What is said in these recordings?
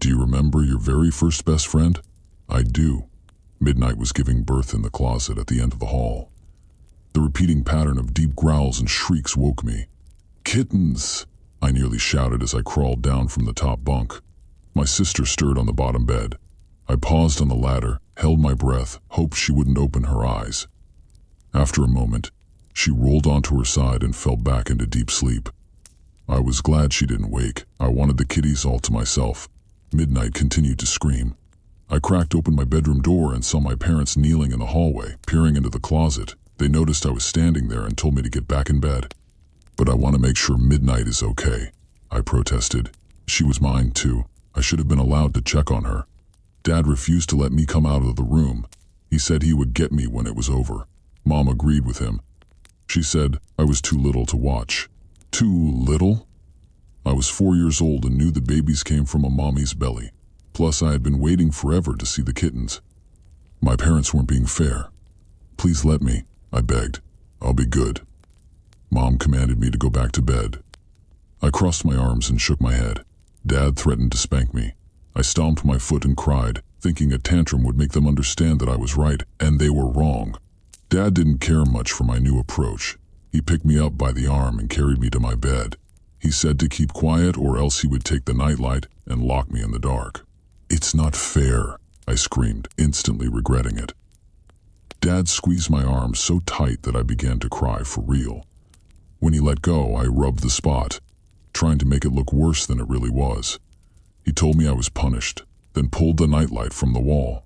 Do you remember your very first best friend? I do. Midnight was giving birth in the closet at the end of the hall. The repeating pattern of deep growls and shrieks woke me. Kittens! I nearly shouted as I crawled down from the top bunk. My sister stirred on the bottom bed. I paused on the ladder, held my breath, hoped she wouldn't open her eyes. After a moment, she rolled onto her side and fell back into deep sleep. I was glad she didn't wake. I wanted the kitties all to myself. Midnight continued to scream. I cracked open my bedroom door and saw my parents kneeling in the hallway, peering into the closet. They noticed I was standing there and told me to get back in bed. But I want to make sure Midnight is okay, I protested. She was mine too. I should have been allowed to check on her. Dad refused to let me come out of the room. He said he would get me when it was over. Mom agreed with him. She said I was too little to watch. Too little? I was 4 years old and knew the babies came from a mommy's belly. Plus, I had been waiting forever to see the kittens. My parents weren't being fair. Please let me, I begged. I'll be good. Mom commanded me to go back to bed. I crossed my arms and shook my head. Dad threatened to spank me. I stomped my foot and cried, thinking a tantrum would make them understand that I was right and they were wrong. Dad didn't care much for my new approach. He picked me up by the arm and carried me to my bed. He said to keep quiet or else he would take the nightlight and lock me in the dark. It's not fair, I screamed, instantly regretting it. Dad squeezed my arm so tight that I began to cry for real. When he let go, I rubbed the spot, trying to make it look worse than it really was. He told me I was punished, then pulled the nightlight from the wall.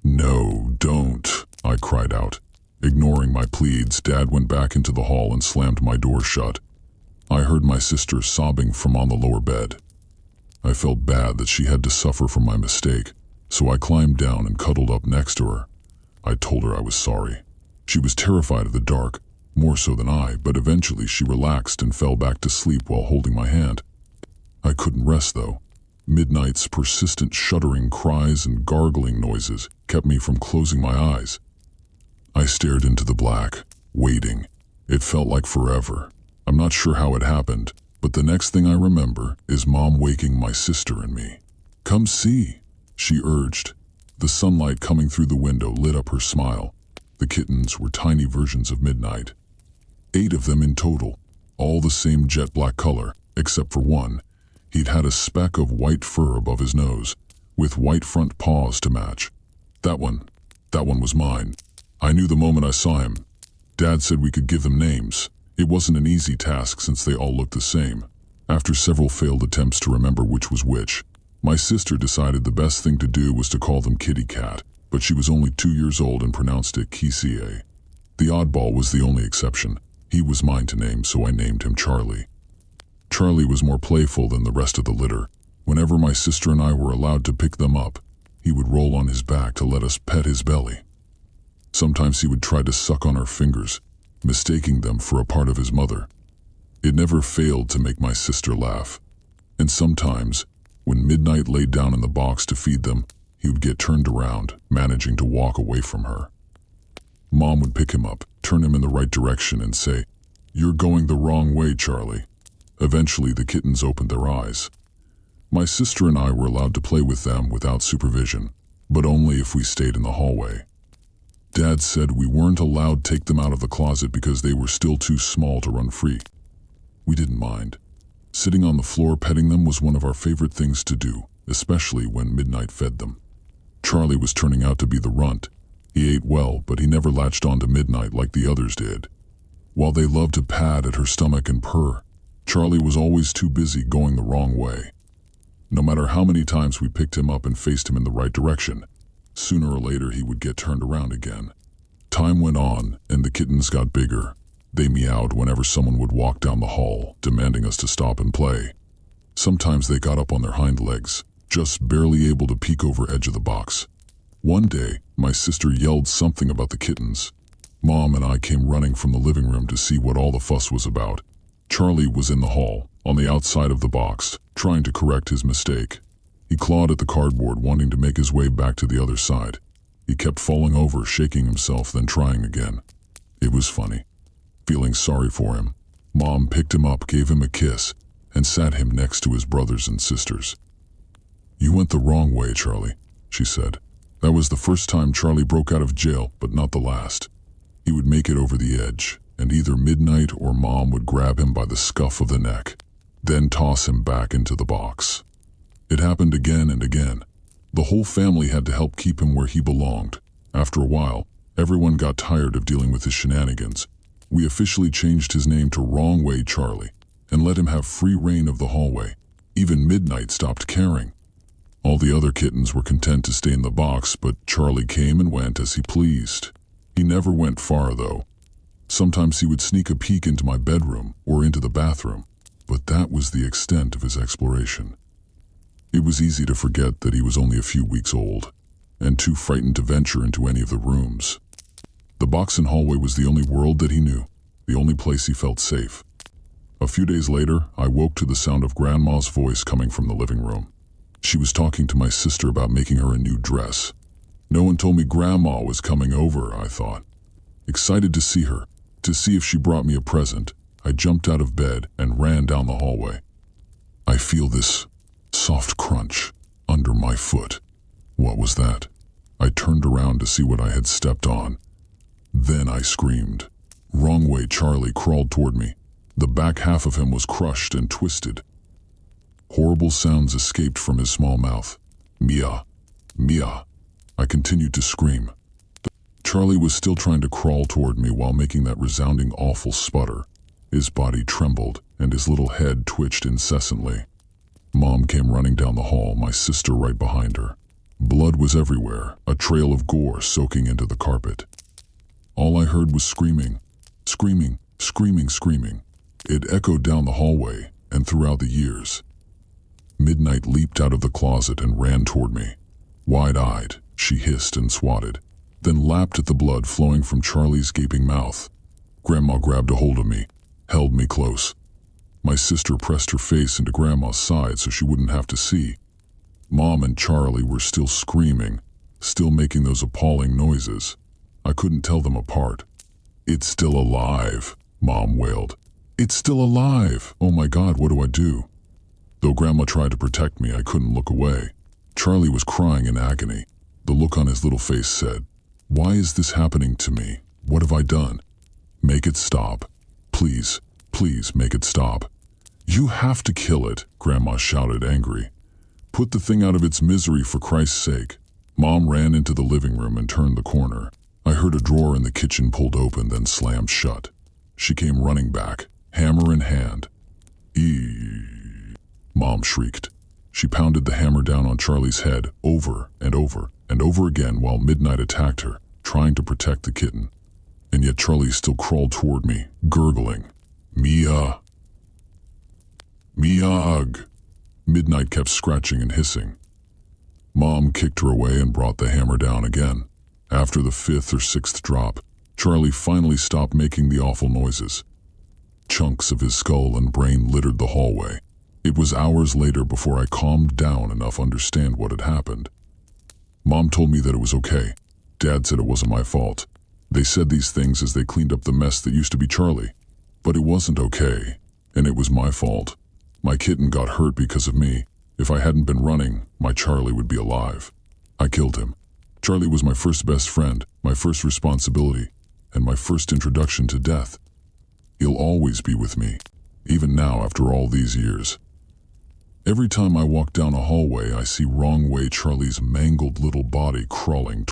No, don't, I cried out. Ignoring my pleads, Dad went back into the hall and slammed my door shut. I heard my sister sobbing from on the lower bed. I felt bad that she had to suffer from my mistake, so I climbed down and cuddled up next to her. I told her I was sorry. She was terrified of the dark, more so than I, but eventually she relaxed and fell back to sleep while holding my hand. I couldn't rest though. Midnight's persistent shuddering cries and gargling noises kept me from closing my eyes. I stared into the black, waiting. It felt like forever. I'm not sure how it happened, but the next thing I remember is Mom waking my sister and me. Come see, she urged. The sunlight coming through the window lit up her smile. The kittens were tiny versions of Midnight. 8 of them in total, all the same jet black color, except for one. He'd had a speck of white fur above his nose, with white front paws to match. That one was mine. I knew the moment I saw him. Dad said we could give them names. It wasn't an easy task since they all looked the same. After several failed attempts to remember which was which, my sister decided the best thing to do was to call them Kitty Cat, but she was only 2 years old and pronounced it Kissie. The oddball was the only exception. He was mine to name, so I named him Charlie. Charlie was more playful than the rest of the litter. Whenever my sister and I were allowed to pick them up, he would roll on his back to let us pet his belly. Sometimes he would try to suck on our fingers, mistaking them for a part of his mother. It never failed to make my sister laugh. And sometimes, when Midnight laid down in the box to feed them, he would get turned around, managing to walk away from her. Mom would pick him up, turn him in the right direction and say, "You're going the wrong way, Charlie." Eventually, the kittens opened their eyes. My sister and I were allowed to play with them without supervision, but only if we stayed in the hallway. Dad said we weren't allowed to take them out of the closet because they were still too small to run free. We didn't mind. Sitting on the floor petting them was one of our favorite things to do, especially when Midnight fed them. Charlie was turning out to be the runt. He ate well, but he never latched on to Midnight like the others did. While they loved to pad at her stomach and purr, Charlie was always too busy going the wrong way. No matter how many times we picked him up and faced him in the right direction, sooner or later he would get turned around again. Time went on, and the kittens got bigger. They meowed whenever someone would walk down the hall, demanding us to stop and play. Sometimes they got up on their hind legs, just barely able to peek over edge of the box. One day, my sister yelled something about the kittens. Mom and I came running from the living room to see what all the fuss was about. Charlie was in the hall, on the outside of the box, trying to correct his mistake. He clawed at the cardboard, wanting to make his way back to the other side. He kept falling over, shaking himself, then trying again. It was funny. Feeling sorry for him, Mom picked him up, gave him a kiss, and sat him next to his brothers and sisters. "You went the wrong way, Charlie," she said. That was the first time Charlie broke out of jail, but not the last. He would make it over the edge, and either Midnight or Mom would grab him by the scuff of the neck, then toss him back into the box. It happened again and again. The whole family had to help keep him where he belonged. After a while, everyone got tired of dealing with his shenanigans. We officially changed his name to Wrong Way Charlie and let him have free reign of the hallway. Even Midnight stopped caring. All the other kittens were content to stay in the box, but Charlie came and went as he pleased. He never went far, though. Sometimes he would sneak a peek into my bedroom or into the bathroom, but that was the extent of his exploration. It was easy to forget that he was only a few weeks old, and too frightened to venture into any of the rooms. The box and hallway was the only world that he knew, the only place he felt safe. A few days later, I woke to the sound of Grandma's voice coming from the living room. She was talking to my sister about making her a new dress. No one told me Grandma was coming over, I thought. Excited to see her, to see if she brought me a present, I jumped out of bed and ran down the hallway. I feel this soft crunch under my foot. What was that? I turned around to see what I had stepped on. Then I screamed. Wrong Way Charlie crawled toward me. The back half of him was crushed and twisted. Horrible sounds escaped from his small mouth. Mia, Mia. I continued to scream. Charlie was still trying to crawl toward me while making that resounding awful sputter. His body trembled and his little head twitched incessantly. Mom came running down the hall, my sister right behind her. Blood was everywhere, a trail of gore soaking into the carpet. All I heard was screaming, screaming, screaming, screaming. It echoed down the hallway and throughout the years. Midnight leaped out of the closet and ran toward me. Wide-eyed, she hissed and swatted, then lapped at the blood flowing from Charlie's gaping mouth. Grandma grabbed a hold of me, held me close. My sister pressed her face into Grandma's side so she wouldn't have to see. Mom and Charlie were still screaming, still making those appalling noises. I couldn't tell them apart. "It's still alive," Mom wailed. "It's still alive! Oh my God, what do I do?" Though Grandma tried to protect me, I couldn't look away. Charlie was crying in agony. The look on his little face said, "Why is this happening to me? What have I done? Make it stop. Please, please make it stop." "You have to kill it," Grandma shouted, angry. "Put the thing out of its misery for Christ's sake." Mom ran into the living room and turned the corner. I heard a drawer in the kitchen pulled open, then slammed shut. She came running back, hammer in hand. "Eeeeee!" Mom shrieked. She pounded the hammer down on Charlie's head over and over and over again while Midnight attacked her, trying to protect the kitten. And yet Charlie still crawled toward me, gurgling. "Mia! Mia, ugh!" Midnight kept scratching and hissing. Mom kicked her away and brought the hammer down again. After the 5th or 6th drop, Charlie finally stopped making the awful noises. Chunks of his skull and brain littered the hallway. It was hours later before I calmed down enough to understand what had happened. Mom told me that it was okay. Dad said it wasn't my fault. They said these things as they cleaned up the mess that used to be Charlie. But it wasn't okay, and it was my fault. My kitten got hurt because of me. If I hadn't been running, my Charlie would be alive. I killed him. Charlie was my first best friend, my first responsibility, and my first introduction to death. He'll always be with me, even now after all these years. Every time I walk down a hallway, I see Wrong Way Charlie's mangled little body crawling